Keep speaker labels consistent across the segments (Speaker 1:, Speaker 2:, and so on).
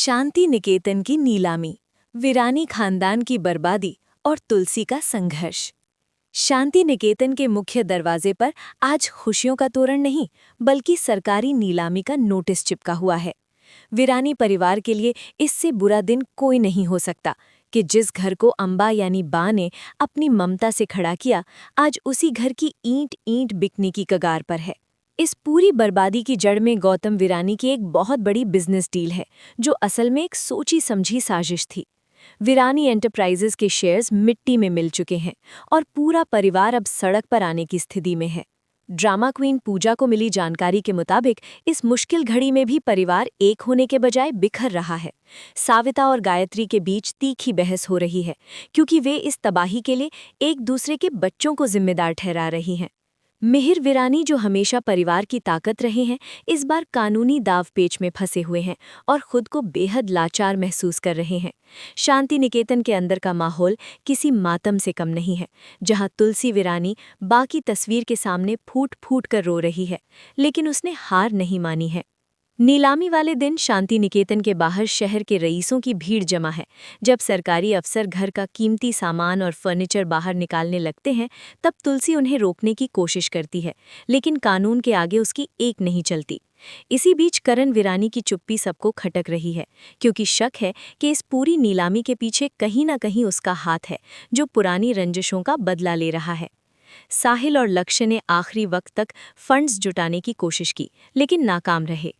Speaker 1: शांति निकेतन की नीलामी, वीरानी खानदान की बर्बादी और तुलसी का संघर्ष। शांति निकेतन के मुख्य दरवाजे पर आज खुशियों का तोरण नहीं, बल्कि सरकारी नीलामी का नोटिस चिपका हुआ है। वीरानी परिवार के लिए इससे बुरा दिन कोई नहीं हो सकता कि जिस घर को अम्बा यानी बा ने अपनी ममता से खड़ा किया, आज उसी घर की ईंट ईंट बिकने की कगार पर है। इस पूरी बर्बादी की जड़ में गौतम वीरानी की एक बहुत बड़ी बिजनेस डील है, जो असल में एक सोची समझी साजिश थी। वीरानी एंटरप्राइजेज के शेयर्स मिट्टी में मिल चुके हैं और पूरा परिवार अब सड़क पर आने की स्थिति में है। ड्रामा क्वीन पूजा को मिली जानकारी के मुताबिक इस मुश्किल घड़ी में भी परिवार एक होने के बजाय बिखर रहा है। साविता और गायत्री के बीच तीखी बहस हो रही है, क्योंकि वे इस तबाही के लिए एक दूसरे के बच्चों को जिम्मेदार ठहरा रही हैं। मिहिर वीरानी, जो हमेशा परिवार की ताकत रहे हैं, इस बार कानूनी दावपेच में फंसे हुए हैं और खुद को बेहद लाचार महसूस कर रहे हैं। शांति निकेतन के अंदर का माहौल किसी मातम से कम नहीं है, जहां तुलसी वीरानी बाकी तस्वीर के सामने फूट फूट कर रो रही है, लेकिन उसने हार नहीं मानी है। नीलामी वाले दिन शांति निकेतन के बाहर शहर के रईसों की भीड़ जमा है। जब सरकारी अफसर घर का कीमती सामान और फर्नीचर बाहर निकालने लगते हैं, तब तुलसी उन्हें रोकने की कोशिश करती है, लेकिन कानून के आगे उसकी एक नहीं चलती। इसी बीच करण वीरानी की चुप्पी सबको खटक रही है, क्योंकि शक है कि इस पूरी नीलामी के पीछे कहीं ना कहीं उसका हाथ है, जो पुरानी रंजिशों का बदला ले रहा है। साहिल और लक्ष्य ने आखिरी वक्त तक फंड्स जुटाने की कोशिश की, लेकिन नाकाम रहे।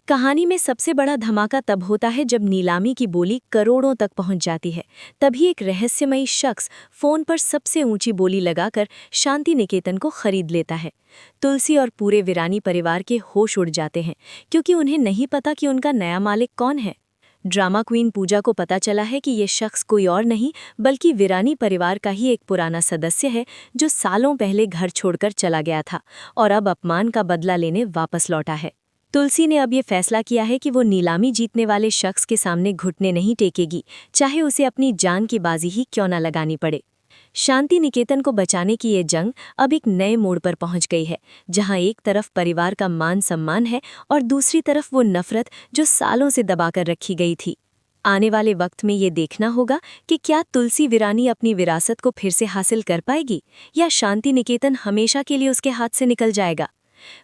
Speaker 1: कहानी में सबसे बड़ा धमाका तब होता है जब नीलामी की बोली करोड़ों तक पहुंच जाती है। तभी एक रहस्यमयी शख्स फोन पर सबसे ऊंची बोली लगाकर शांति निकेतन को खरीद लेता है। तुलसी और पूरे वीरानी परिवार के होश उड़ जाते हैं, क्योंकि उन्हें नहीं पता कि उनका नया मालिक कौन है। ड्रामा क्वीन पूजा को पता चला है कि ये शख्स कोई और नहीं, बल्कि वीरानी परिवार का ही एक पुराना सदस्य है, जो सालों पहले घर छोड़कर चला गया था और अब अपमान का बदला लेने वापस लौटा है। तुलसी ने अब ये फैसला किया है कि वो नीलामी जीतने वाले शख्स के सामने घुटने नहीं टेकेगी, चाहे उसे अपनी जान की बाजी ही क्यों न लगानी पड़े। शांति निकेतन को बचाने की ये जंग अब एक नए मोड़ पर पहुंच गई है, जहां एक तरफ परिवार का मान सम्मान है और दूसरी तरफ वो नफरत जो सालों से दबाकर रखी गई थी। आने वाले वक्त में ये देखना होगा कि क्या तुलसी वीरानी अपनी विरासत को फिर से हासिल कर पाएगी, या शांति निकेतन हमेशा के लिए उसके हाथ से निकल जाएगा।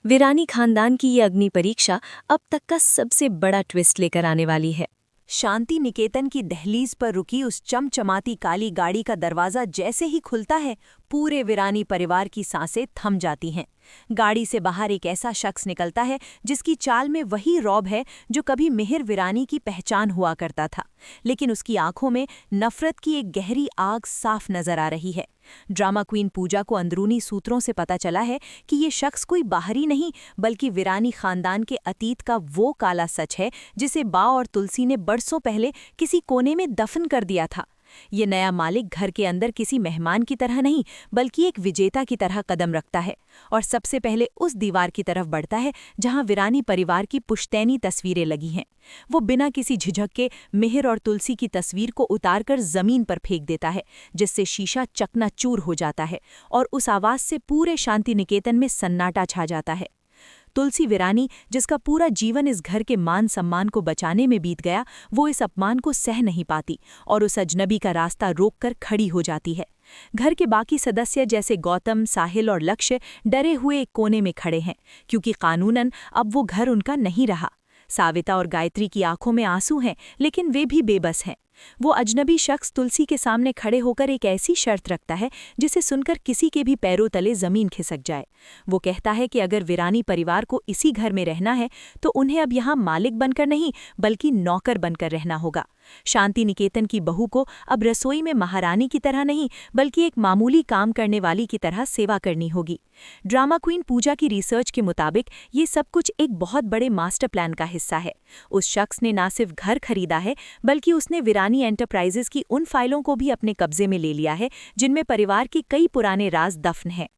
Speaker 1: वीरानी खानदान की ये अग्नि परीक्षा अब तक का सबसे बड़ा ट्विस्ट लेकर आने वाली है।
Speaker 2: शांति निकेतन की दहलीज पर रुकी उस चमचमाती काली गाड़ी का दरवाजा जैसे ही खुलता है, पूरे वीरानी परिवार की सांसें थम जाती हैं। गाड़ी से बाहर एक ऐसा शख्स निकलता है जिसकी चाल में वही रौब है जो कभी मिहिर वीरानी की पहचान हुआ करता था, लेकिन उसकी आंखों में नफरत की एक गहरी आग साफ नजर आ रही है। ड्रामा क्वीन पूजा को अंदरूनी सूत्रों से पता चला है कि ये शख्स कोई बाहरी नहीं, बल्कि वीरानी खानदान के अतीत का वो काला सच है जिसे बा और तुलसी ने बरसों पहले किसी कोने में दफन कर दिया था। ये नया मालिक घर के अंदर किसी मेहमान की तरह नहीं, बल्कि एक विजेता की तरह कदम रखता है और सबसे पहले उस दीवार की तरफ बढ़ता है जहां वीरानी परिवार की पुश्तैनी तस्वीरें लगी हैं। वो बिना किसी झिझक के मिहिर और तुलसी की तस्वीर को उतारकर जमीन पर फेंक देता है, जिससे शीशा चकनाचूर हो जाता है और उस आवाज से पूरे शांति निकेतन में सन्नाटा छा जाता है। तुलसी वीरानी, जिसका पूरा जीवन इस घर के मान सम्मान को बचाने में बीत गया, वो इस अपमान को सह नहीं पाती और उस अजनबी का रास्ता रोककर खड़ी हो जाती है। घर के बाकी सदस्य जैसे गौतम, साहिल और लक्ष्य डरे हुए एक कोने में खड़े हैं, क्योंकि कानूनन अब वो घर उनका नहीं रहा। साविता और गायत्री की आंखों में आंसू हैं, लेकिन वे भी बेबस हैं। वो अजनबी शख्स तुलसी के सामने खड़े होकर एक ऐसी शर्त रखता है जिसे सुनकर किसी के भी पैरों तले जमीन खिसक जाए। वो कहता है कि अगर वीरानी परिवार को इसी घर में रहना है, तो उन्हें अब यहाँ मालिक बनकर नहीं, बल्कि नौकर बनकर रहना होगा। शांति निकेतन की बहू को अब रसोई में महारानी की तरह नहीं, बल्कि एक मामूली काम करने वाली की तरह सेवा करनी होगी। ड्रामा क्वीन पूजा की रिसर्च के मुताबिक ये सब कुछ एक बहुत बड़े मास्टर प्लान का हिस्सा है। उस शख्स ने न सिर्फ घर खरीदा है, बल्कि उसने वीरानी एंटरप्राइजेज की उन फाइलों को भी अपने कब्जे में ले लिया है जिनमें परिवार के कई पुराने राज दफन हैं।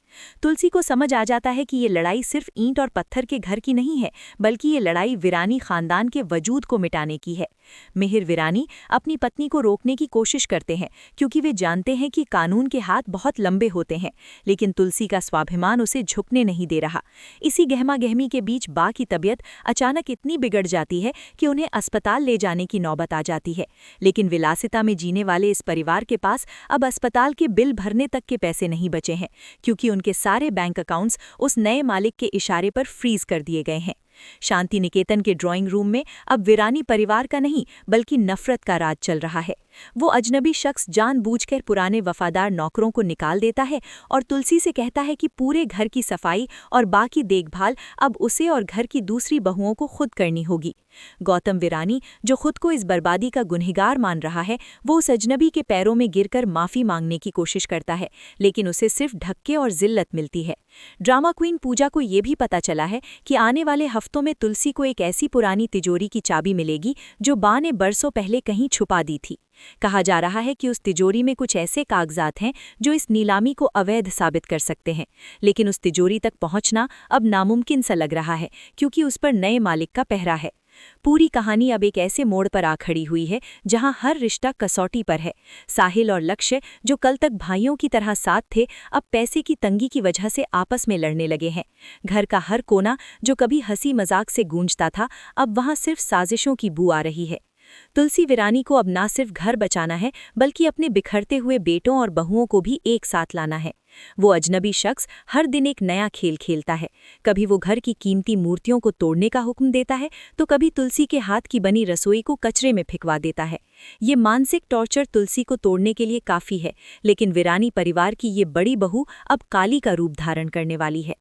Speaker 2: तुलसी को समझ आ जाता है कि ये लड़ाई सिर्फ ईंट और पत्थर के घर की नहीं है, बल्कि ये लड़ाई वीरानी खानदान के वजूद को मिटाने की है। मिहिर वीरानी अपनी पत्नी को रोकने की कोशिश करते हैं क्योंकि वे जानते हैं कि कानून के हाथ बहुत लंबे होते हैं, लेकिन तुलसी का स्वाभिमान उसे झुकने नहीं दे रहा। इसी गहमा-गहमी के बीच बा की तबीयत अचानक इतनी बिगड़ जाती है कि उन्हें अस्पताल ले जाने की नौबत आ जाती है, लेकिन विलासिता में जीने वाले इस परिवार के पास अब अस्पताल के बिल भरने तक के पैसे नहीं बचे हैं, क्योंकि उनके सारे बैंक अकाउंट्स उस नए मालिक के इशारे पर फ्रीज कर दिए गए हैं। शांति निकेतन के ड्राइंग रूम में अब वीरानी परिवार का नहीं बल्कि नफरत का राज चल रहा है। वो अजनबी शख्स जानबूझकर पुराने वफादार नौकरों को निकाल देता है और तुलसी से कहता है कि पूरे घर की सफाई और बाकी देखभाल अब उसे और घर की दूसरी बहुओं को खुद करनी होगी। गौतम वीरानी, जो खुद को इस बर्बादी का गुनहगार मान रहा है, वो उस अजनबी के पैरों में गिरकर माफी मांगने की कोशिश करता है, लेकिन उसे सिर्फ धक्के और जिल्लत मिलती है। ड्रामा क्वीन पूजा को ये भी पता चला है कि आने वाले हफ्तों में तुलसी को एक ऐसी पुरानी तिजोरी की चाबी मिलेगी जो बा ने बरसों पहले कहीं छुपा दी थी। कहा जा रहा है कि उस तिजोरी में कुछ ऐसे कागजात हैं जो इस नीलामी को अवैध साबित कर सकते हैं, लेकिन उस तिजोरी तक पहुंचना अब नामुमकिन सा लग रहा है क्योंकि उस पर नए मालिक का पहरा है। पूरी कहानी अब एक ऐसे मोड़ पर आ खड़ी हुई है जहां हर रिश्ता कसौटी पर है। साहिल और लक्ष्य, जो कल तक भाइयों की तरह साथ थे, अब पैसे की तंगी की वजह से आपस में लड़ने लगे हैं। घर का हर कोना, जो कभी हंसी मजाक से गूंजता था, अब वहां सिर्फ साजिशों की बू आ रही है। तुलसी वीरानी को अब ना सिर्फ घर बचाना है बल्कि अपने बिखरते हुए बेटों और बहुओं को भी एक साथ लाना है। वो अजनबी शख्स हर दिन एक नया खेल खेलता है। कभी वो घर की कीमती मूर्तियों को तोड़ने का हुक्म देता है, तो कभी तुलसी के हाथ की बनी रसोई को कचरे में फेंकवा देता है। ये मानसिक टॉर्चर तुलसी को तोड़ने के लिए काफी है, लेकिन वीरानी परिवार की ये बड़ी बहू अब काली का रूप धारण करने वाली है।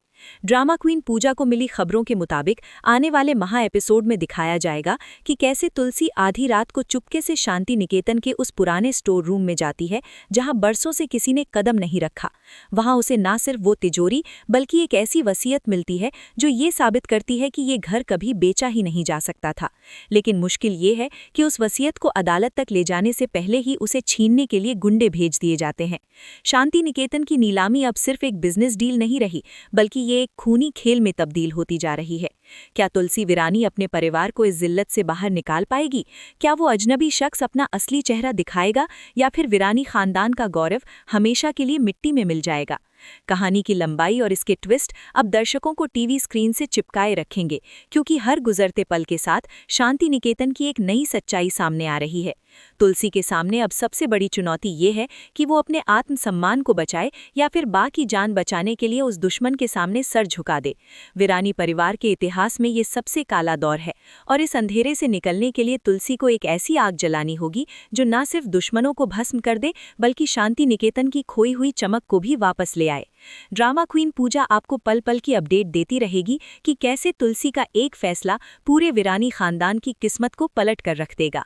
Speaker 2: ड्रामा क्वीन पूजा को मिली खबरों के मुताबिक आने वाले महा एपिसोड में दिखाया जाएगा कि कैसे तुलसी आधी रात को चुपके से शांति निकेतन के उस पुराने स्टोर रूम में जाती है जहां बरसों से किसी ने कदम नहीं रखा। वहां उसे ना सिर्फ वो तिजोरी बल्कि एक ऐसी वसीयत मिलती है जो ये साबित करती है कि ये घर कभी बेचा ही नहीं जा सकता था। लेकिन मुश्किल ये है कि उस वसीयत को अदालत तक ले जाने से पहले ही उसे छीनने के लिए गुंडे भेज दिए जाते हैं। शांति निकेतन की नीलामी अब सिर्फ एक बिजनेस डील नहीं रही, बल्कि ये एक खूनी खेल में तब्दील होती जा रही है। क्या तुलसी वीरानी अपने परिवार को इस जिल्लत से बाहर निकाल पाएगी? क्या वो अजनबी शख्स अपना असली चेहरा दिखाएगा या फिर वीरानी खानदान का गौरव हमेशा के लिए मिट्टी में मिल जाएगा? कहानी की लंबाई और इसके ट्विस्ट अब दर्शकों को टीवी स्क्रीन से चिपकाए रखेंगे, क्योंकि हर गुजरते पल के साथ शांति निकेतन की एक नई सच्चाई सामने आ रही है। तुलसी के सामने अब सबसे बड़ी चुनौती ये है कि वो अपने आत्मसम्मान को बचाए या फिर बा की जान बचाने के लिए उस दुश्मन के सामने सर झुका दे। वीरानी परिवार के इतिहास में ये सबसे काला दौर है और इस अंधेरे से निकलने के लिए तुलसी को एक ऐसी आग जलानी होगी जो न सिर्फ दुश्मनों को भस्म कर दे बल्कि शांति निकेतन की खोई हुई चमक को भी वापस ले आए। ड्रामा क्वीन पूजा आपको पल पल की अपडेट देती रहेगी कि कैसे तुलसी का एक फैसला पूरे वीरानी खानदान की किस्मत को पलट कर रख देगा।